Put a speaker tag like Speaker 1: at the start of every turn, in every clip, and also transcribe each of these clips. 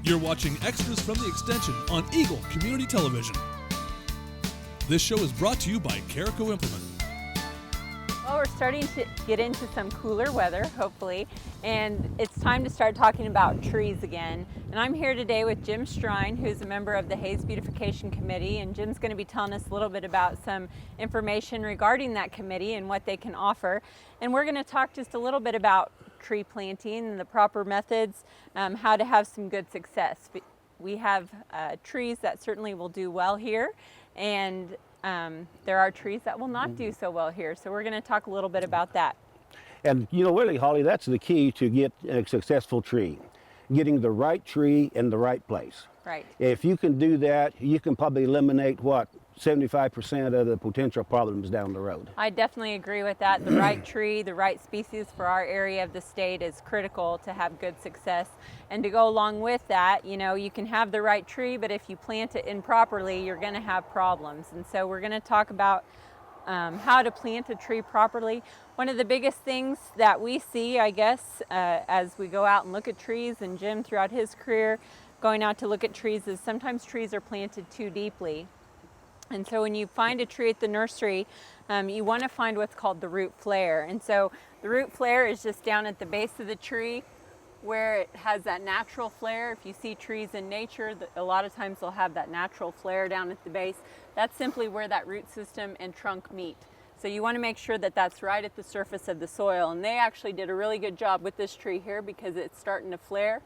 Speaker 1: You're watching Extras from the Extension on Eagle Community Television. This show is brought to you by Carico Implement.
Speaker 2: Well, we're starting to get into some cooler weather, hopefully, and it's time to start talking about trees again. And I'm here today with Jim Strine, who's a member of the Hays Beautification Committee, and Jim's going to be telling us a little bit about some information regarding that committee and what they can offer. And we're going to talk just a little bit about tree planting and the proper methods, how to have some good success. We have trees that certainly will do well here, and there are trees that will not do so well here. So we're going to talk a little bit about that.
Speaker 3: And you know, really, Holly, that's the key to get a successful tree, getting the right tree in the right place.
Speaker 2: Right.
Speaker 3: If you can do that, you can probably eliminate, 75% of the potential problems down the road.
Speaker 2: I definitely agree with that. The right tree, the right species for our area of the state is critical to have good success. And to go along with that, you know, you can have the right tree, but if you plant it improperly, you're going to have problems. And so we're going to talk about how to plant a tree properly. One of the biggest things that we see, I guess, as we go out and look at trees, and Jim throughout his career going out to look at trees, is sometimes trees are planted too deeply. And so when you find a tree at the nursery, you want to find what's called the root flare. And so the root flare is just down at the base of the tree where it has that natural flare. If you see trees in nature, a lot of times they'll have that natural flare down at the base. That's simply where that root system and trunk meet. So you want to make sure that that's right at the surface of the soil. And they actually did a really good job with this tree here because it's starting to flare.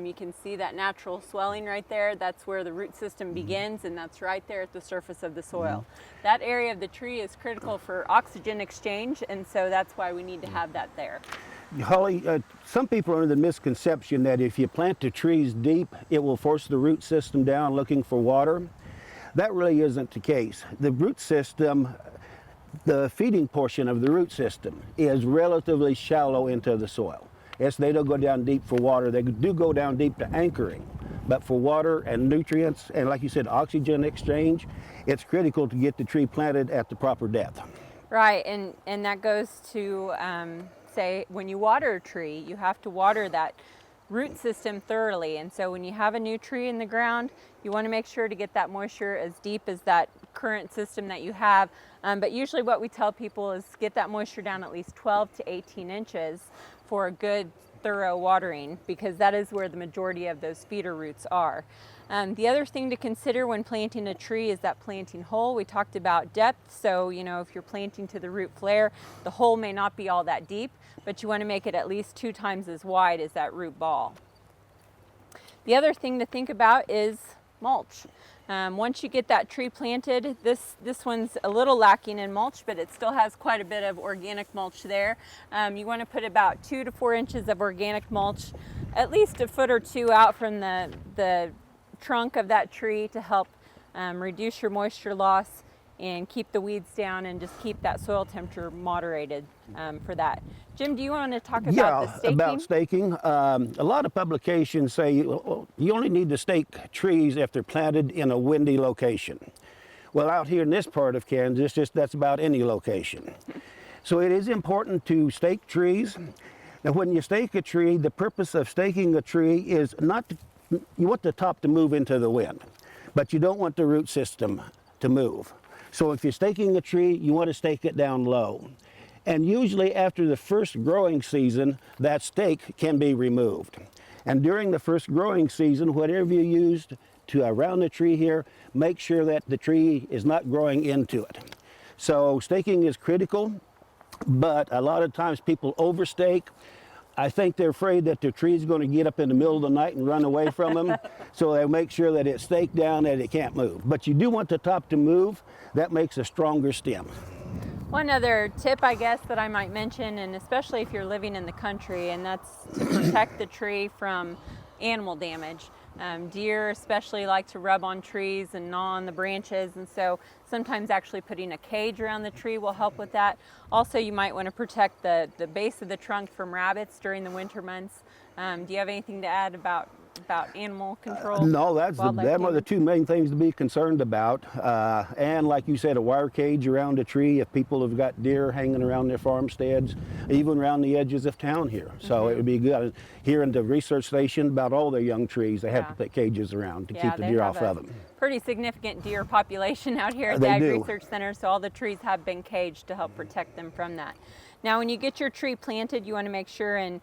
Speaker 2: You can see that natural swelling right there. That's where the root system begins, and that's right there at the surface of the soil. That area of the tree is critical for oxygen exchange, and so that's why we need to have that there.
Speaker 3: Holly, some people are under the misconception that if you plant the trees deep, it will force the root system down looking for water. That really isn't the case. The root system, the feeding portion of the root system, is relatively shallow into the soil. Yes, they don't go down deep for water. They do go down deep to anchoring. But for water and nutrients, and like you said, oxygen exchange, it's critical to get the tree planted at the proper depth.
Speaker 2: Right, and that goes to, say, when you water a tree, you have to water that root system thoroughly. And so when you have a new tree in the ground, you want to make sure to get that moisture as deep as that current system that you have. But usually what we tell people is get that moisture down at least 12 to 18 inches for a good thorough watering, because that is where the majority of those feeder roots are. The other thing to consider when planting a tree is that planting hole. We talked about depth, so you know, if you're planting to the root flare, the hole may not be all that deep, but you want to make it at least 2 times as wide as that root ball. The other thing to think about is mulch. Once you get that tree planted, this one's a little lacking in mulch, but it still has quite a bit of organic mulch there. You want to put about 2 to 4 inches of organic mulch, at least a foot or two out from the trunk of that tree to help reduce your moisture loss and keep the weeds down and just keep that soil temperature moderated for that. Jim, do you want to talk about the staking?
Speaker 3: About staking. A lot of publications say you only need to stake trees if they're planted in a windy location. Well, out here in this part of Kansas, that's about any location. So it is important to stake trees. Now, when you stake a tree, the purpose of staking a tree is not to, you want the top to move into the wind, but you don't want the root system to move. So if you're staking a tree, you want to stake it down low. And usually after the first growing season, that stake can be removed. And during the first growing season, whatever you used to around the tree here, make sure that the tree is not growing into it. So staking is critical, but a lot of times people overstake. I think they're afraid that the tree is going to get up in the middle of the night and run away from them. So they make sure that it's staked down and it can't move. But you do want the top to move. That makes a stronger stem.
Speaker 2: One other tip, I guess, that I might mention, and especially if you're living in the country, and that's to protect the tree from animal damage. Deer especially like to rub on trees and gnaw on the branches, and so sometimes actually putting a cage around the tree will help with that. Also, you might want to protect the base of the trunk from rabbits during the winter months. Do you have anything to add about about animal control?
Speaker 3: No, them are the
Speaker 2: damage?
Speaker 3: two main things to be concerned about. And like you said, a wire cage around a tree if people have got deer hanging around their farmsteads, even around the edges of town here. So it would be good. Here in the research station, about all their young trees, they have to put cages around to keep the deer off of them.
Speaker 2: Pretty significant deer population out here at the
Speaker 3: They
Speaker 2: Ag
Speaker 3: do.
Speaker 2: Research Center, so all the trees have been caged to help protect them from that. Now, when you get your tree planted, you want to make sure and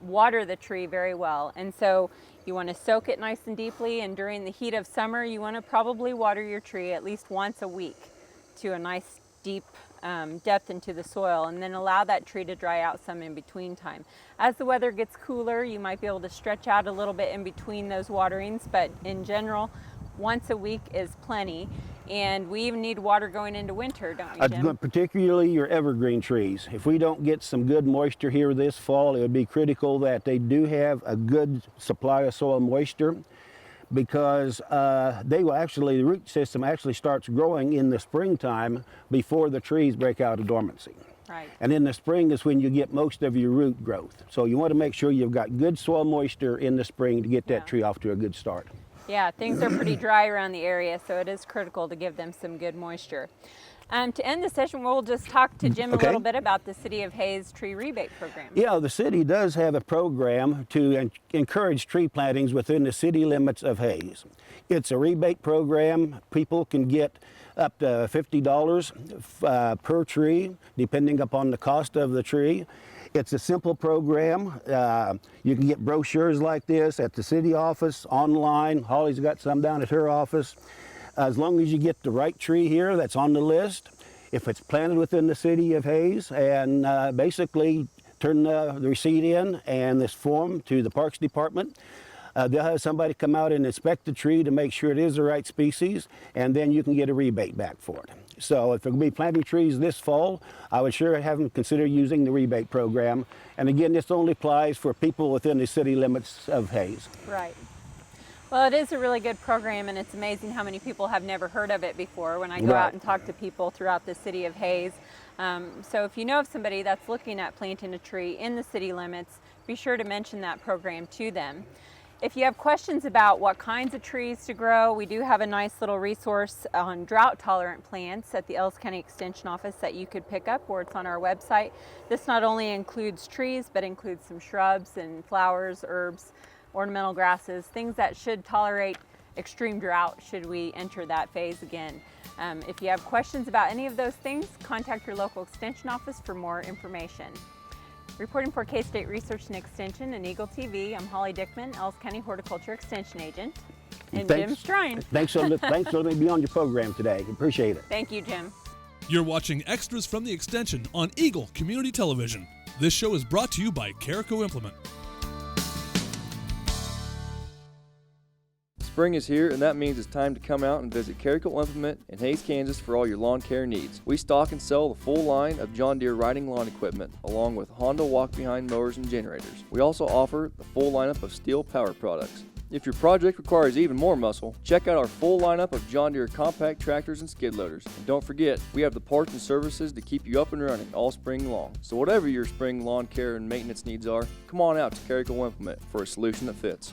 Speaker 2: water the tree very well. And so you want to soak it nice and deeply, and during the heat of summer, you want to probably water your tree at least once a week to a nice deep depth into the soil, and then allow that tree to dry out some in between time. As the weather gets cooler, you might be able to stretch out a little bit in between those waterings, but in general, once a week is plenty. And we even need water going into winter, don't we, Jim?
Speaker 3: Particularly your evergreen trees. If we don't get some good moisture here this fall, it would be critical that they do have a good supply of soil moisture, because they will actually, the root system actually starts growing in the springtime before the trees break out of dormancy.
Speaker 2: Right.
Speaker 3: And in the spring is when you get most of your root growth. So you want to make sure you've got good soil moisture in the spring to get that tree off to a good start.
Speaker 2: Yeah, things are pretty dry around the area, so it is critical to give them some good moisture. To end the session, we'll just talk to Jim a little bit about the City of Hayes Tree Rebate Program.
Speaker 3: Yeah, the city does have a program to encourage tree plantings within the city limits of Hayes. It's a rebate program. People can get up to $50 per tree, depending upon the cost of the tree. It's a simple program. You can get brochures like this at the city office, online. Holly's got some down at her office. As long as you get the right tree here that's on the list, if it's planted within the city of Hayes, and basically turn the receipt in and this form to the Parks Department. They'll have somebody come out and inspect the tree to make sure it is the right species, and then you can get a rebate back for it. So if they're going to be planting trees this fall, I would sure have them consider using the rebate program. And again, this only applies for people within the city limits of Hayes.
Speaker 2: Right. Well, it is a really good program, and it's amazing how many people have never heard of it before when I go out and talk to people throughout the city of Hayes. So if you know of somebody that's looking at planting a tree in the city limits, be sure to mention that program to them. If you have questions about what kinds of trees to grow, we do have a nice little resource on drought-tolerant plants at the Ellis County Extension Office that you could pick up, or it's on our website. This not only includes trees, but includes some shrubs and flowers, herbs, ornamental grasses, things that should tolerate extreme drought should we enter that phase again. If you have questions about any of those things, contact your local Extension Office for more information. Reporting for K-State Research and Extension and Eagle TV, I'm Holly Dickman, Ellis County Horticulture Extension Agent, and Jim Strine.
Speaker 3: Thanks for letting me be on your program today. Appreciate it.
Speaker 2: Thank you, Jim.
Speaker 1: You're watching Extras from the Extension on Eagle Community Television. This show is brought to you by Carico Implement.
Speaker 4: Spring is here, and that means it's time to come out and visit Carico Implement in Hayes, Kansas for all your lawn care needs. We stock and sell the full line of John Deere riding lawn equipment, along with Honda walk-behind mowers and generators. We also offer the full lineup of steel power products. If your project requires even more muscle, check out our full lineup of John Deere compact tractors and skid loaders. And don't forget, we have the parts and services to keep you up and running all spring long. So whatever your spring lawn care and maintenance needs are, come on out to Carico Implement for a solution that fits.